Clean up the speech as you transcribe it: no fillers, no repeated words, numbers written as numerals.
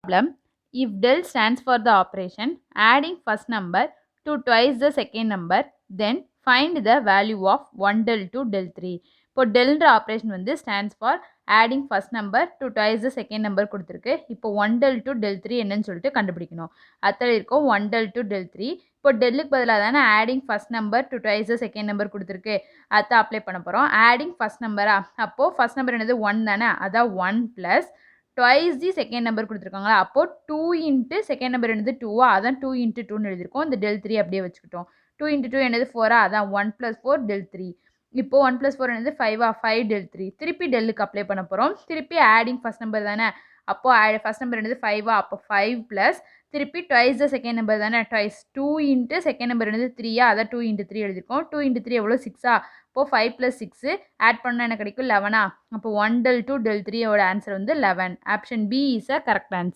problem. If del stands for the operation adding first number to twice the second number, then find the value of 1 del 2 del 3. இப்போ டெல்ன்ற operation வந்து stands for adding first number to twice the second number கொடுத்துருக்கு. இப்போ 1 del 2 del 3 என்னன்னு சொல்லிட்டு கண்டுபிடிக்கணும். அத்தனை இருக்கும் 1 del 2 del 3. இப்போ டெல்லுக்கு பதிலாக தானே adding first number to twice the second number கொடுத்துருக்கு. அதை அப்ளை பண்ண போகிறோம். ஆடிங் ஃபர்ஸ்ட் நம்பரா, அப்போது ஃபர்ஸ்ட் நம்பர் என்னது 1 தானே, அதான் 1 plus twice the second number கொடுத்துருக்காங்களா, அப்போது 2 இன்ட்டு செகண்ட் நம்பர் என்னது 2வா, அதான் 2 இன்ட்டு 2ன்னு எழுதியிருக்கோம். இந்த del 3 அப்படியே வச்சுக்கிட்டோம். 2 இன்ட்டு 2 என்னது 4ஆ, அதான் 1 + 4 del 3. இப்போ 1 + 4 என்னது 5ஆ, 5 del 3. திருப்பி டெல்லுக்கு அப்ளை பண்ண போகிறோம். திருப்பி ஆடிங் ஃபர்ஸ்ட் நம்பர் தானே, அப்போது ஃபர்ஸ்ட் நம்பர் என்னது 5ஆ, அப்போ 5 ப்ளஸ் திருப்பி ட்வைஸ் த செகண்ட் நம்பர் தானே, ட்வைஸ் 2 இன்ட்டு செகண்ட் நம்பர் என்னது 3ஆ, அதான் 2 இன்ட்டு 3 எழுதியிருக்கோம். 2 இன்ட்டு 3 எவ்வளோ 6ஆ, அப்போது 5 + 6 ஆட் பண்ணால் என்ன கிடைக்கும் 11ஆ, அப்போ 1 del 2 del 3யோட ஆன்சர் வந்து 11. Option B is a correct answer.